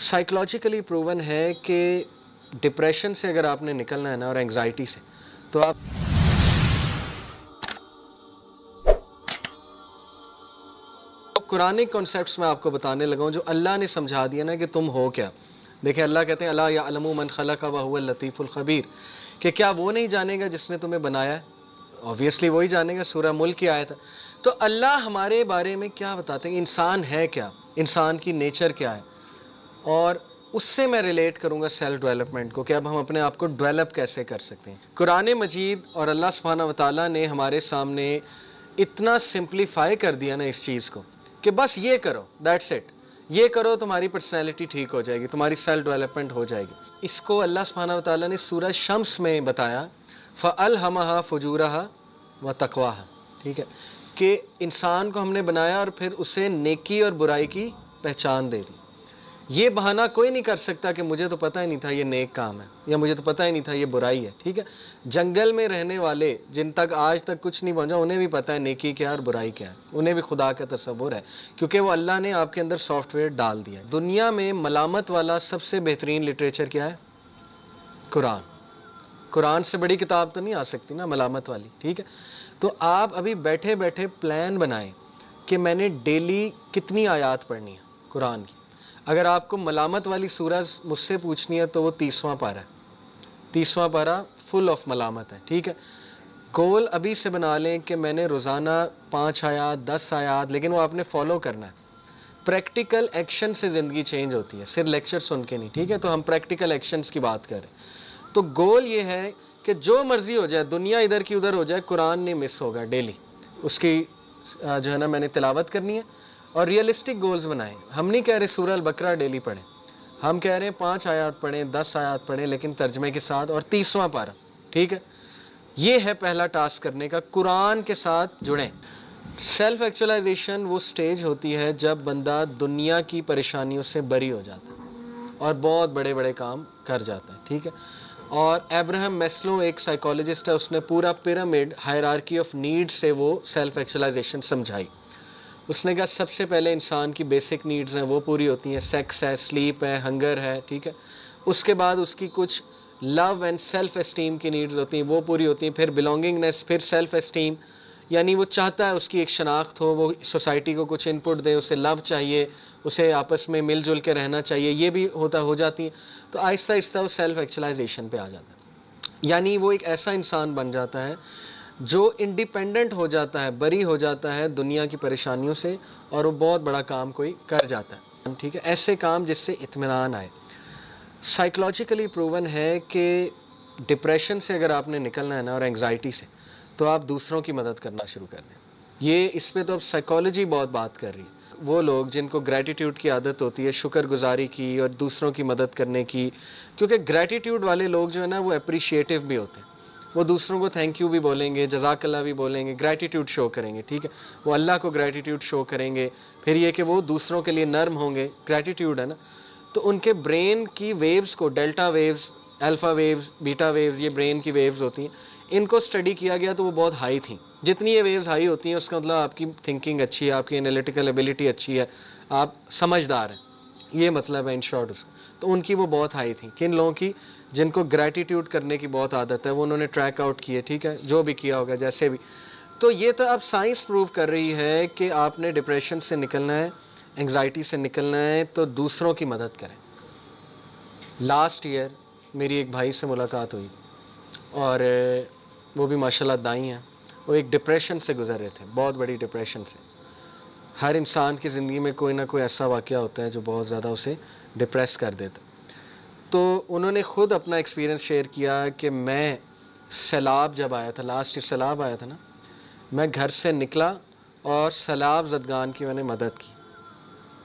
Psychologically proven है कि depression से अगर आपने निकलना है ना और एंग्जाइटी से, तो आप कुरानिक कॉन्सेप्ट्स में आपको बताने लगा हूँ जो अल्लाह ने समझा दिया ना कि तुम हो क्या। देखिए अल्लाह कहते हैं अला यअलमु मन खलक़ व हुवल लतीफ़ुल ख़बीर, कि क्या वो नहीं जानेगा जिसने तुम्हें बनाया है। ऑब्वियसली वही जानेगा, सूरह मुल्क की आयत है। तो अल्लाह हमारे बारे में क्या बताते हैं, इंसान है क्या, इंसान की नेचर क्या है, और उससे मैं रिलेट करूँगा सेल्फ डेवलपमेंट को कि अब हम अपने आप को डेवलप कैसे कर सकते हैं। कुरान मजीद और अल्लाह सुब्हानहू व तआला ने हमारे सामने इतना सिंप्लीफाई कर दिया ना इस चीज़ को कि बस ये करो, दैट्स इट, ये करो, तुम्हारी पर्सनैलिटी ठीक हो जाएगी, तुम्हारी सेल्फ डेवलपमेंट हो जाएगी। इसको अल्लाह सुब्हानहू व तआला ने सूरह शम्स में बताया, फ़अल्हमहा फ़ुजूरहा व तक़वाहा, ठीक है, कि इंसान को हमने बनाया और फिर उसे नेकी और बुराई की पहचान दे दी। ये बहाना कोई नहीं कर सकता कि मुझे तो पता ही नहीं था ये नेक काम है, या मुझे तो पता ही नहीं था ये बुराई है, ठीक है। जंगल में रहने वाले जिन तक आज तक कुछ नहीं पहुंचा, उन्हें भी पता है नेकी क्या है और बुराई क्या है, उन्हें भी खुदा का तसव्वुर है, क्योंकि वो अल्लाह ने आपके अंदर सॉफ्टवेयर डाल दिया। दुनिया में मलामत वाला सबसे बेहतरीन लिटरेचर क्या है? कुरान। कुरान से बड़ी किताब तो नहीं आ सकती ना मलामत वाली, ठीक है। तो आप अभी बैठे बैठे प्लान बनाएं कि मैंने डेली कितनी आयात पढ़नी है कुरान की। अगर आपको मलामत वाली सूरह मुझसे पूछनी है तो वो 30वां पारा है, 30वां पारा फुल ऑफ मलामत है, ठीक है। गोल अभी से बना लें कि मैंने रोज़ाना 5 आयात 10 आयात, लेकिन वो आपने फॉलो करना है। प्रैक्टिकल एक्शन से ज़िंदगी चेंज होती है, सिर्फ लेक्चर सुन के नहीं, ठीक है। तो हम प्रैक्टिकल एक्शंस की बात करें तो गोल ये है कि जो मर्ज़ी हो जाए, दुनिया इधर की उधर हो जाए, कुरान नहीं मिस होगा। डेली उसकी जो है ना मैंने तिलावत करनी है और रियलिस्टिक गोल्स बनाएं। हम नहीं कह रहे सूरह अल बकरा डेली पढ़ें, हम कह रहे हैं 5 आयात पढ़ें, 10 आयात पढ़ें, लेकिन तर्जमे के साथ, और 30वां पारा, ठीक है। ये है पहला टास्क करने का, कुरान के साथ जुड़ें। सेल्फ एक्चुअलाइजेशन वो स्टेज होती है जब बंदा दुनिया की परेशानियों से बरी हो जाता है और बहुत बड़े बड़े काम कर जाता है, ठीक है। और एब्राहम मैस्लो एक साइकोलॉजिस्ट है, उसने पूरा पिरामिड हायरार्की ऑफ नीड्स से वो सेल्फ एक्चुअलाइजेशन समझाई। उसने कहा सबसे पहले इंसान की बेसिक नीड्स हैं वो पूरी होती हैं, सेक्स है, स्लीप है, हंगर है, ठीक है। उसके बाद उसकी कुछ लव एंड सेल्फ एस्टीम की नीड्स होती हैं, वो पूरी होती हैं। फिर बिलोंगिंगनेस, फिर सेल्फ एस्टीम, यानी वो चाहता है उसकी एक शनाख्त हो, वो सोसाइटी को कुछ इनपुट दे, उसे लव चाहिए, उसे आपस में मिलजुल के रहना चाहिए, ये भी हो जाती है। तो आहिस्ता आहिस्ता वो सेल्फ एक्चुअलाइजेशन पे आ जाता है, यानी वो एक ऐसा इंसान बन जाता है जो इंडिपेंडेंट हो जाता है, बरी हो जाता है दुनिया की परेशानियों से, और वो बहुत बड़ा काम कोई कर जाता है, ठीक है। ऐसे काम जिससे इत्मीनान आए। साइकोलॉजिकली प्रूवन है कि डिप्रेशन से अगर आपने निकलना है ना और एंग्जाइटी से, तो आप दूसरों की मदद करना शुरू कर दें। ये इस पे तो अब साइकोलॉजी बहुत बात कर रही है। वो लोग जिनको ग्रैटिट्यूड की आदत होती है, शुक्रगुजारी की और दूसरों की मदद करने की, क्योंकि ग्रैटिट्यूड वाले लोग जो है ना वो अप्रिशिएटिव भी होते हैं, वो दूसरों को थैंक यू भी बोलेंगे, जज़ाकल्लाह भी बोलेंगे, ग्रैटिट्यूड शो करेंगे, ठीक है। वो अल्लाह को ग्रैटिट्यूड शो करेंगे, फिर ये कि वो दूसरों के लिए नर्म होंगे, ग्रैटिट्यूड है ना। तो उनके ब्रेन की वेव्स को, delta waves, alpha waves, beta waves, ये ब्रेन की वेव्स होती हैं, इनको स्टडी किया गया तो वो बहुत हाई थी। जितनी ये वेव्स हाई होती हैं उसका मतलब आपकी थिंकिंग अच्छी है, आपकी एनालिटिकल एबिलिटी अच्छी है, आप समझदार हैं, ये मतलब है इन शॉर्ट उसका। तो उनकी वो बहुत हाई थी। किन लोगों की? जिनको ग्रैटिट्यूड करने की बहुत आदत है, वो उन्होंने ट्रैक आउट किए, ठीक है, जो भी किया होगा जैसे भी। तो ये तो अब साइंस प्रूव कर रही है कि आपने डिप्रेशन से निकलना है, एंग्जाइटी से निकलना है, तो दूसरों की मदद करें। लास्ट ईयर मेरी एक भाई से मुलाकात हुई और वो भी माशाल्लाह दाई हैं। वो एक डिप्रेशन से गुजर रहे थे, बहुत बड़ी डिप्रेशन से। हर इंसान की ज़िंदगी में कोई ना कोई ऐसा वाक़या होता है जो बहुत ज़्यादा उसे डिप्रेस कर देता। तो उन्होंने ख़ुद अपना एक्सपीरियंस शेयर किया कि मैं सैलाब जब आया था, लास्ट ईयर सैलाब आया था ना, मैं घर से निकला और सैलाब ज़दगान की मैंने मदद की,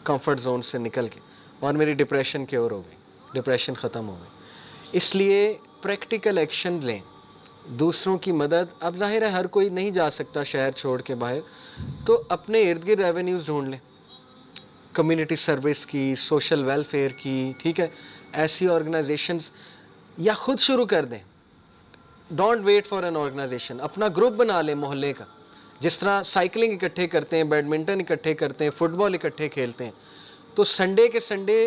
कंफर्ट जोन से निकल के, और मेरी डिप्रेशन क्योर हो गई, डिप्रेशन ख़त्म हो गई। इसलिए प्रैक्टिकल एक्शन लें, दूसरों की मदद। अब जाहिर है हर कोई नहीं जा सकता शहर छोड़ के बाहर, तो अपने इर्द गिर्द एवेन्यूज़ ढूंढ लें, कम्युनिटी सर्विस की, सोशल वेलफेयर की, ठीक है, ऐसी ऑर्गेनाइजेशंस, या ख़ुद शुरू कर दें। Don't wait for an organization, अपना ग्रुप बना लें मोहल्ले का। जिस तरह साइकिलिंग इकट्ठे करते हैं, बैडमिंटन इकट्ठे करते हैं, फुटबॉल इकट्ठे खेलते हैं, तो संडे के संडे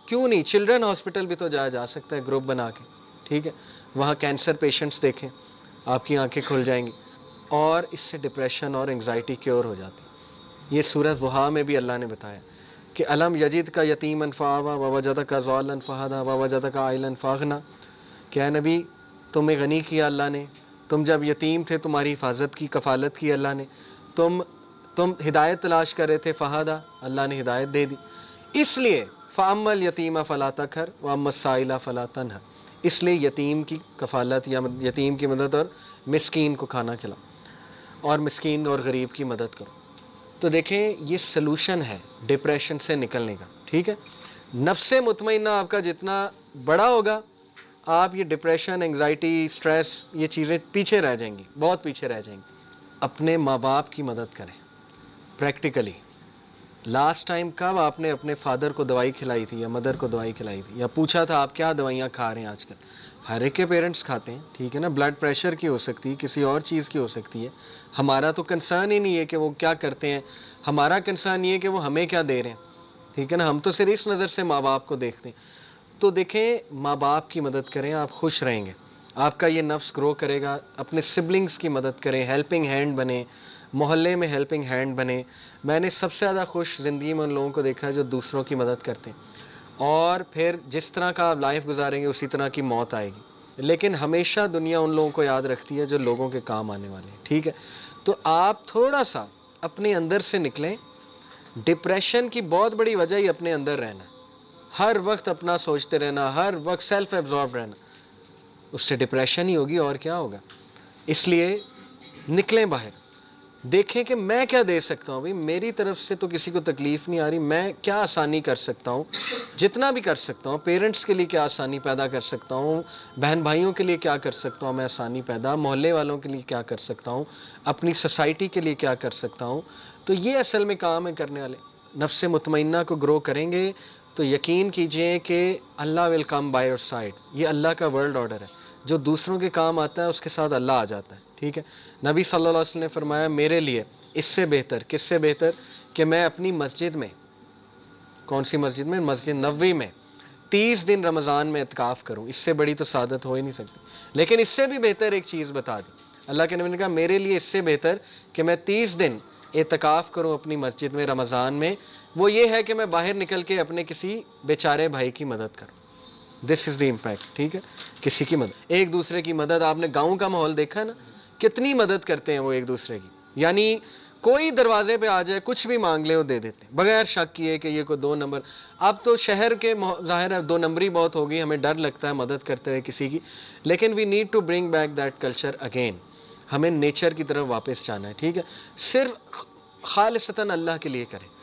کیوں نہیں, چلڈرن ہاسپٹل بھی تو جایا جا سکتا ہے گروپ بنا کے, ٹھیک ہے, وہاں کینسر پیشنٹس دیکھیں, آپ کی آنکھیں کھل جائیں گی, اور اس سے ڈپریشن اور انگزائٹی کیور ہو جاتی. یہ سورہ ضحیٰ میں بھی اللہ نے بتایا کہ الم یجد کا یتیما فآویٰ ووجدک ضالا فہدیٰ ووجدک عائلا فاغنیٰ, کہ اے نبی تمہیں غنی کیا اللہ نے, تم جب یتیم تھے تمہاری حفاظت کی, کفالت کی اللہ نے, تم ہدایت تلاش کر رہے تھے, فہدیٰ اللہ نے ہدایت دے دی. اس لیے فأما الیتیم فلا تقہر واما السائل فلا تنہر, اس لیے یتیم کی کفالت یا یتیم کی مدد اور مسکین کو کھانا کھلاؤ, اور مسکین اور غریب کی مدد کرو. تو دیکھیں یہ سلوشن ہے ڈپریشن سے نکلنے کا, ٹھیک ہے. نفس مطمئنہ آپ کا جتنا بڑا ہوگا, آپ یہ ڈپریشن, انگزائٹی, سٹریس, یہ چیزیں پیچھے رہ جائیں گی, بہت پیچھے رہ جائیں گی. اپنے ماں باپ کی مدد کریں پریکٹیکلی. لاسٹ ٹائم کب آپ نے اپنے فادر کو دوائی کھلائی تھی یا مدر کو دوائی کھلائی تھی, یا پوچھا تھا آپ کیا دوائیاں کھا رہے ہیں آج کل؟ ہر ایک کے پیرنٹس کھاتے ہیں, ٹھیک ہے نا, بلڈ پریشر کی ہو سکتی ہے, کسی اور چیز کی ہو سکتی ہے. ہمارا تو کنسرن ہی نہیں ہے کہ وہ کیا کرتے ہیں, ہمارا کنسرن یہ ہے کہ وہ ہمیں کیا دے رہے ہیں, ٹھیک ہے نا. ہم تو صرف اس نظر سے ماں باپ کو دیکھتے ہیں. تو دیکھیں ماں باپ کی مدد کریں, آپ خوش رہیں گے, آپ کا یہ نفس گرو کرے گا. اپنے سبلنگز کی مدد کریں, ہیلپنگ ہینڈ بنیں, محلے میں ہیلپنگ ہینڈ بنیں. میں نے سب سے زیادہ خوش زندگی میں ان لوگوں کو دیکھا ہے جو دوسروں کی مدد کرتے ہیں, اور پھر جس طرح کا آپ لائف گزاریں گے اسی طرح کی موت آئے گی. لیکن ہمیشہ دنیا ان لوگوں کو یاد رکھتی ہے جو لوگوں کے کام آنے والے ہیں, ٹھیک ہے. تو آپ تھوڑا سا اپنے اندر سے نکلیں. ڈپریشن کی بہت بڑی وجہ ہی اپنے اندر رہنا, ہر وقت اپنا سوچتے رہنا, ہر وقت سیلف ایبزارب رہنا, اس سے ڈپریشن ہی ہوگی اور کیا ہوگا. اس لیے نکلیں باہر, دیکھیں کہ میں کیا دے سکتا ہوں. بھائی میری طرف سے تو کسی کو تکلیف نہیں آ رہی, میں کیا آسانی کر سکتا ہوں, جتنا بھی کر سکتا ہوں. پیرنٹس کے لیے کیا آسانی پیدا کر سکتا ہوں, بہن بھائیوں کے لیے کیا کر سکتا ہوں میں آسانی پیدا, محلے والوں کے لیے کیا کر سکتا ہوں, اپنی سوسائٹی کے لیے کیا کر سکتا ہوں. تو یہ اصل میں کام ہے کرنے والے. نفس مطمئنہ کو گرو کریں گے تو یقین کیجئے کہ اللہ ول کم بائی یور سائڈ. یہ اللہ کا ورلڈ آرڈر ہے, جو دوسروں کے کام آتا ہے اس کے ساتھ اللہ آ جاتا ہے, ٹھیک ہے. نبی صلی اللہ علیہ وسلم نے فرمایا میرے لیے اس سے بہتر, کس سے بہتر, کہ میں اپنی مسجد میں, کون سی مسجد میں, مسجد نبوی میں 30 دن رمضان میں اعتکاف کروں. اس سے بڑی تو سعادت ہو ہی نہیں سکتی. لیکن اس سے بھی بہتر ایک چیز بتا دی اللہ کے نبی نے کہا میرے لیے اس سے بہتر کہ میں 30 دن اعتکاف کروں اپنی مسجد میں رمضان میں, وہ یہ ہے کہ میں باہر نکل کے اپنے کسی بیچارے بھائی کی مدد کروں. دس از دی امپیکٹ, ٹھیک ہے. کسی کی مدد, ایک دوسرے کی مدد. آپ نے گاؤں کا ماحول دیکھا نا, کتنی مدد کرتے ہیں وہ ایک دوسرے کی. یعنی کوئی دروازے پہ آ جائے کچھ بھی مانگ لے وہ دے دیتے ہیں بغیر شک کیے کہ یہ کوئی 2 نمبر. اب تو شہر کے ظاہر ہے 2 نمبری بہت ہوگی, ہمیں ڈر لگتا ہے مدد کرتے ہوئے کسی کی, لیکن we need to bring back that culture again. ہمیں نیچر کی طرف واپس جانا ہے, ٹھیک ہے. صرف خالصتاً اللہ کے لیے کریں.